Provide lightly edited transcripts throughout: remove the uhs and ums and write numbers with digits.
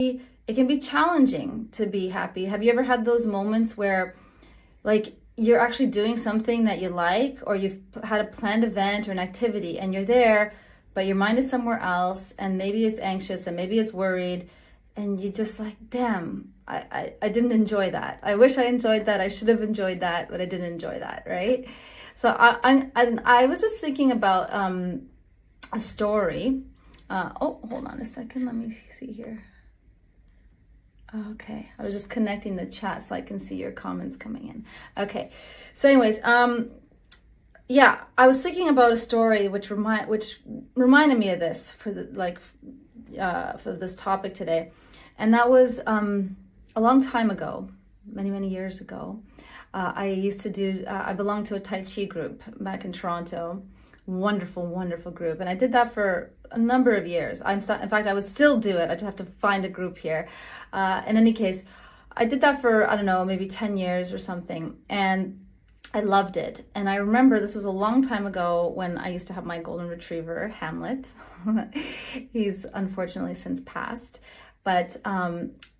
it can be challenging to be happy. Have you ever had those moments where like you're actually doing something that you like, or you've had a planned event or an activity and you're there, but your mind is somewhere else, and maybe it's anxious and maybe it's worried, and you just like, damn, I didn't enjoy that. I wish I enjoyed that. I should have enjoyed that, but I didn't enjoy that, right? So I was just thinking about a story. Oh, hold on a second. Let me see here. Okay, I was just connecting the chat so I can see your comments coming in. Okay, so anyways, yeah, I was thinking about a story which reminded me of this for for this topic today, and that was a long time ago, many years ago. I belonged to a Tai Chi group back in Toronto. Wonderful group, and I did that for a number of years. In fact, I would still do it. I just have to find a group here. In any case, I did that for, I don't know, maybe 10 years or something, and I loved it. And I remember this was a long time ago when I used to have my golden retriever, Hamlet. He's unfortunately since passed, but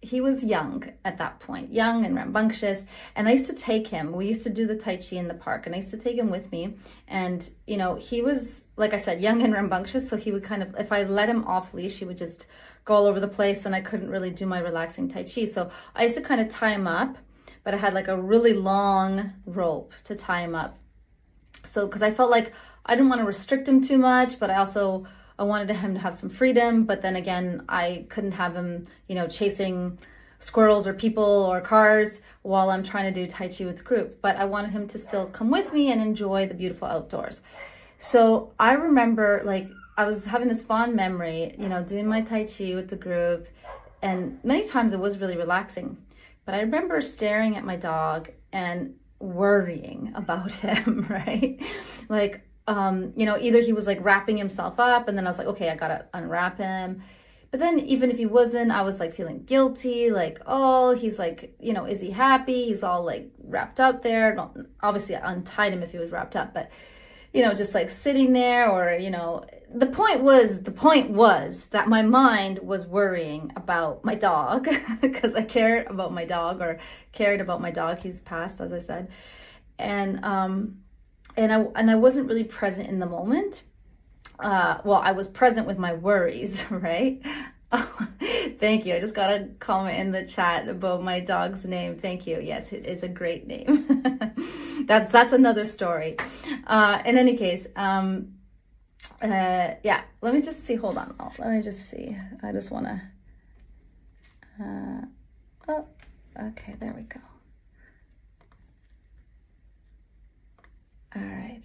he was young at that point, young and rambunctious. And I used to take him. We used to do the Tai Chi in the park, and I used to take him with me. And, you know, he was, like I said, young and rambunctious. So he would kind of, if I let him off leash, he would just go all over the place, and I couldn't really do my relaxing Tai Chi. So I used to kind of tie him up, but I had like a really long rope to tie him up. So, because I felt like I didn't want to restrict him too much, but I wanted him to have some freedom, but then again, I couldn't have him, you know, chasing squirrels or people or cars while I'm trying to do Tai Chi with the group. But I wanted him to still come with me and enjoy the beautiful outdoors. So I remember, like, I was having this fond memory, you know, doing my Tai Chi with the group, and many times it was really relaxing. But I remember staring at my dog and worrying about him, right? Like, you know, either he was like wrapping himself up, and then I was like, okay, I gotta unwrap him. But then even if he wasn't, I was like feeling guilty, like, oh, he's like, you know, is he happy? He's all like wrapped up there. Not, obviously I untied him if he was wrapped up, but, you know, just like sitting there, or, you know, the point was that my mind was worrying about my dog because I cared about my dog, or cared about my dog. He's passed, as I said. And I wasn't really present in the moment. Well, I was present with my worries, right? Oh, thank you. I just got a comment in the chat about my dog's name. Thank you. Yes, it is a great name. That's another story. In any case, yeah, let me just see. Hold on. Let me just see. I just want to, oh, okay, there we go. All right.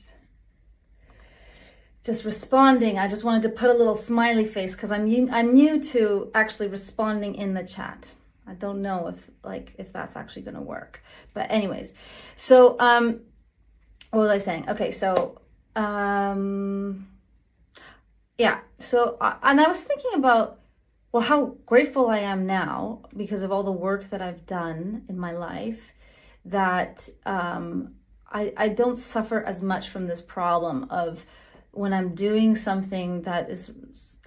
Just responding. I just wanted to put a little smiley face because I'm new to actually responding in the chat. I don't know if that's actually going to work. But anyways, so what was I saying? Okay, so yeah. So and I was thinking about, well, how grateful I am now because of all the work that I've done in my life, that I don't suffer as much from this problem of when I'm doing something that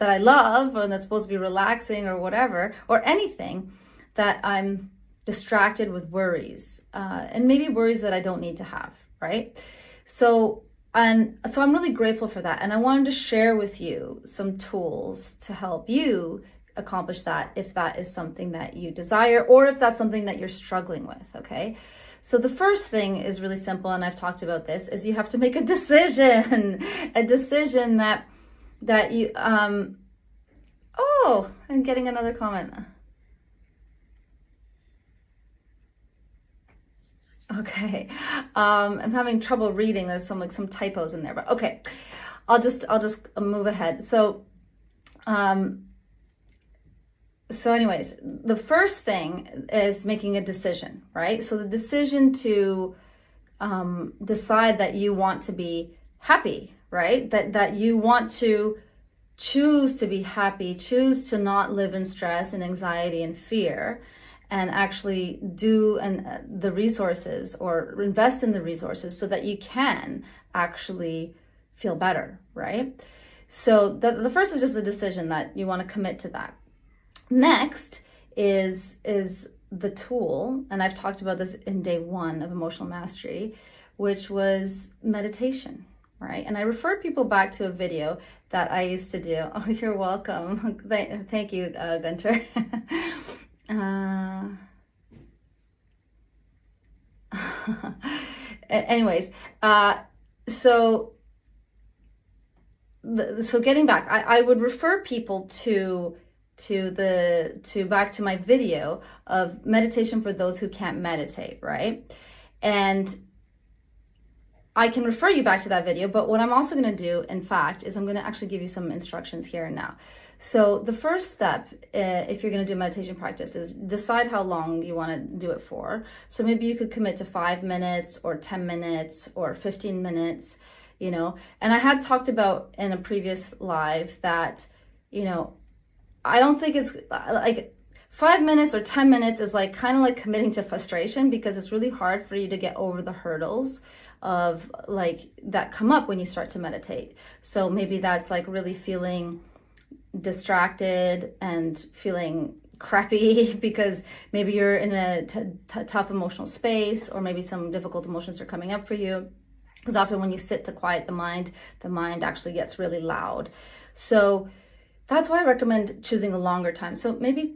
I love, or that's supposed to be relaxing or whatever, or anything, that I'm distracted with worries, and maybe worries that I don't need to have, right? So I'm really grateful for that. And I wanted to share with you some tools to help you accomplish that, if that is something that you desire, or if that's something that you're struggling with, okay? So the first thing is really simple, and I've talked about this, is you have to make a decision, that you, oh, I'm getting another comment. Okay, I'm having trouble reading. There's some typos in there, but okay, I'll just move ahead. So anyways, the first thing is making a decision, right? So the decision to decide that you want to be happy, right? That you want to choose to be happy, choose to not live in stress and anxiety and fear, and actually do the resources, or invest in the resources so that you can actually feel better, right? So the first is just the decision that you want to commit to that. Next is the tool, and I've talked about this in day 1 of emotional mastery, which was meditation, right? And I refer people back to a video that I used to do. Oh, you're welcome. Thank you, Gunter. Anyways, so getting back, I would refer people to back to my video of meditation for those who can't meditate, right? And I can refer you back to that video, but what I'm also going to do, in fact, is I'm going to actually give you some instructions here and now. So the first step, if you're going to do meditation practice, is decide how long you want to do it for. So maybe you could commit to 5 minutes or 10 minutes or 15 minutes, you know. And I had talked about in a previous live that, you know, I don't think it's like 5 minutes or 10 minutes is like kind of like committing to frustration, because it's really hard for you to get over the hurdles of like that come up when you start to meditate. So maybe that's like really feeling distracted and feeling crappy because maybe you're in a tough emotional space, or maybe some difficult emotions are coming up for you. Because often when you sit to quiet the mind actually gets really loud. So that's why I recommend choosing a longer time. So maybe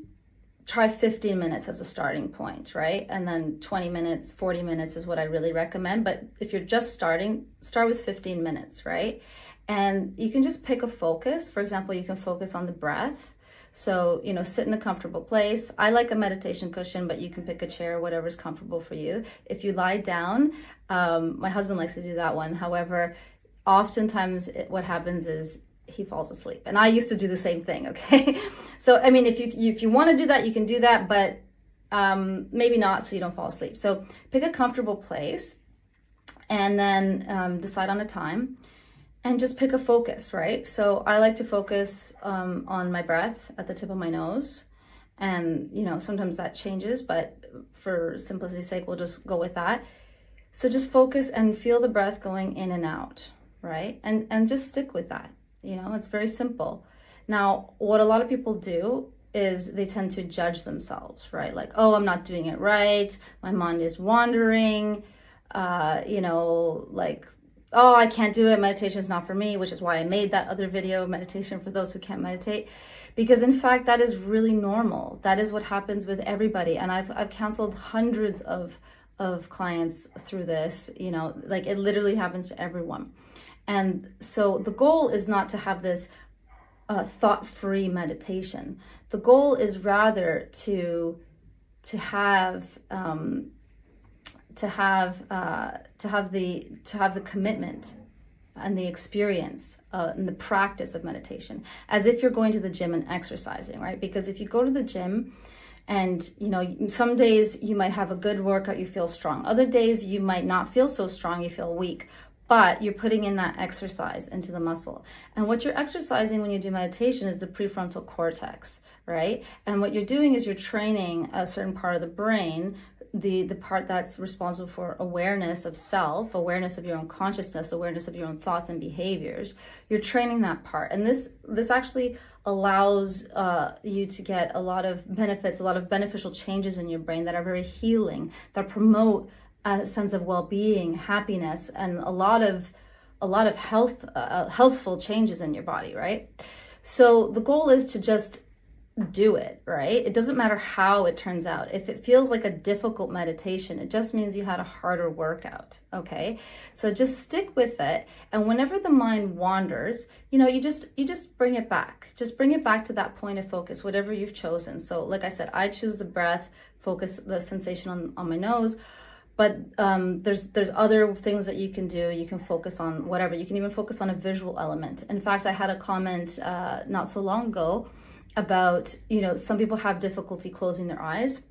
try 15 minutes as a starting point, right? And then 20 minutes, 40 minutes is what I really recommend. But if you're just starting, start with 15 minutes, right? And you can just pick a focus. For example, you can focus on the breath. So, you know, sit in a comfortable place. I like a meditation cushion, but you can pick a chair, whatever's comfortable for you. If you lie down, my husband likes to do that one. However, oftentimes what happens is he falls asleep. And I used to do the same thing, okay? So, I mean, if you want to do that, you can do that, but maybe not, so you don't fall asleep. So pick a comfortable place and then decide on a time and just pick a focus, right? So I like to focus on my breath at the tip of my nose. And, you know, sometimes that changes, but for simplicity's sake, we'll just go with that. So just focus and feel the breath going in and out, right? And just stick with that. You know, it's very simple. Now, what a lot of people do is they tend to judge themselves, right? Like, oh, I'm not doing it right. My mind is wandering. You know, like, oh, I can't do it. Meditation is not for me, which is why I made that other video, meditation for those who can't meditate. Because in fact, that is really normal. That is what happens with everybody. And I've counseled hundreds of clients through this, you know, like it literally happens to everyone. And so the goal is not to have this thought-free meditation. The goal is rather to have the commitment and the experience and the practice of meditation, as if you're going to the gym and exercising, right? Because if you go to the gym and, you know, some days you might have a good workout, you feel strong. Other days you might not feel so strong, you feel weak. But you're putting in that exercise into the muscle. And what you're exercising when you do meditation is the prefrontal cortex, right? And what you're doing is you're training a certain part of the brain, the part that's responsible for awareness of self, awareness of your own consciousness, awareness of your own thoughts and behaviors. You're training that part. And this actually allows you to get a lot of benefits, a lot of beneficial changes in your brain that are very healing, that promote a sense of well-being, happiness, and a lot of healthful changes in your body, right? So the goal is to just do it, right? It doesn't matter how it turns out. If it feels like a difficult meditation, it just means you had a harder workout, okay? So just stick with it. And whenever the mind wanders, you know, you just bring it back. Just bring it back to that point of focus, whatever you've chosen. So like I said, I choose the breath, focus the sensation on my nose. But there's other things that you can do. You can focus on whatever. You can even focus on a visual element. In fact, I had a comment not so long ago about, you know, some people have difficulty closing their eyes.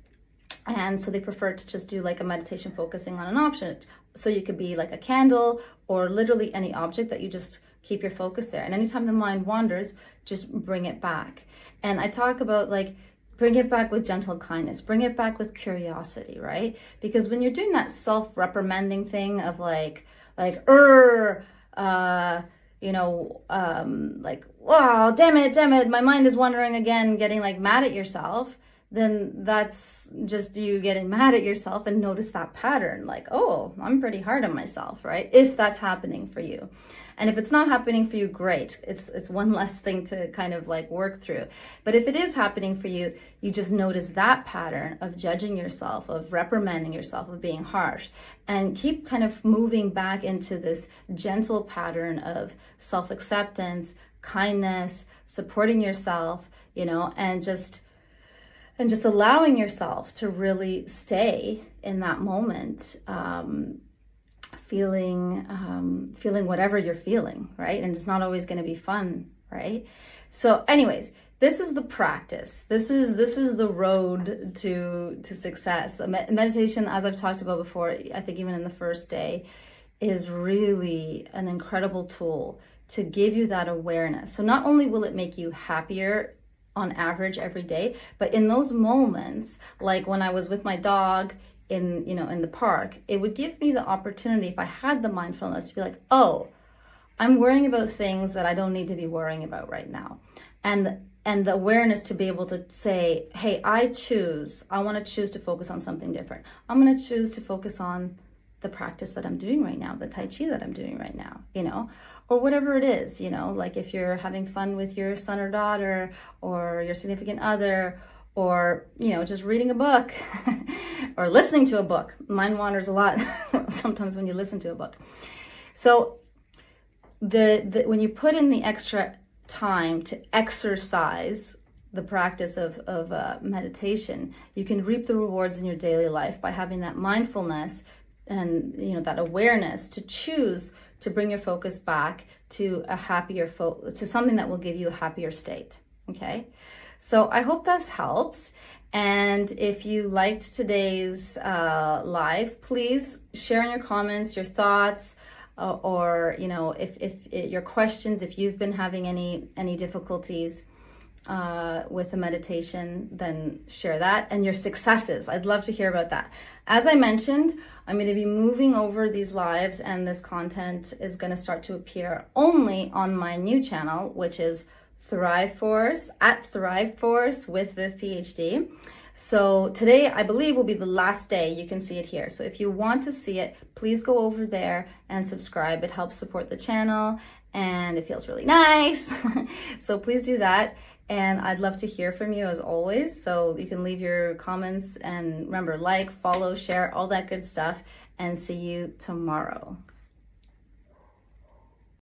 And so they prefer to just do like a meditation focusing on an object. So you could be like a candle or literally any object that you just keep your focus there. And anytime the mind wanders, just bring it back. And I talk about like, bring it back with gentle kindness, bring it back with curiosity, right? Because when you're doing that self-reprimanding thing of like, you know, like, wow, damn it, my mind is wandering again, getting like mad at yourself, then that's just you getting mad at yourself, and notice that pattern. Like, oh, I'm pretty hard on myself, right? If that's happening for you. And if it's not happening for you, great. It's one less thing to kind of like work through. But if it is happening for you, you just notice that pattern of judging yourself, of reprimanding yourself, of being harsh, and keep kind of moving back into this gentle pattern of self-acceptance, kindness, supporting yourself, you know, and just allowing yourself to really stay in that moment, feeling whatever you're feeling, right? And it's not always going to be fun, right? So anyways, this is the practice. This is the road to success. Meditation, as I've talked about before, I think even in the first day, is really an incredible tool to give you that awareness. So not only will it make you happier on average every day, but in those moments, like when I was with my dog in the park, it would give me the opportunity, if I had the mindfulness, to be like, oh, I'm worrying about things that I don't need to be worrying about right now. And the awareness to be able to say, hey, I want to choose to focus on something different. I'm going to choose to focus on the practice that I'm doing right now, the Tai Chi that I'm doing right now, you know, or whatever it is, you know, like if you're having fun with your son or daughter or your significant other, or, you know, just reading a book or listening to a book. Mine wanders a lot sometimes when you listen to a book. So when you put in the extra time to exercise the practice of meditation, you can reap the rewards in your daily life by having that mindfulness and, you know, that awareness to choose to bring your focus back to a happier to something that will give you a happier state. Okay, so I hope this helps. And if you liked today's live, please share in your comments your thoughts, or you know, if your questions, if you've been having any difficulties with the meditation, then share that, and your successes. I'd love to hear about that. As I mentioned, I'm going to be moving over these lives, and this content is going to start to appear only on my new channel, which is Thrive Force, at Thrive Force with Viv PhD. So today, I believe, will be the last day you can see it here. So if you want to see it, please go over there and subscribe. It helps support the channel and it feels really nice. So please do that. And I'd love to hear from you as always. So you can leave your comments, and remember, like, follow, share, all that good stuff, and see you tomorrow.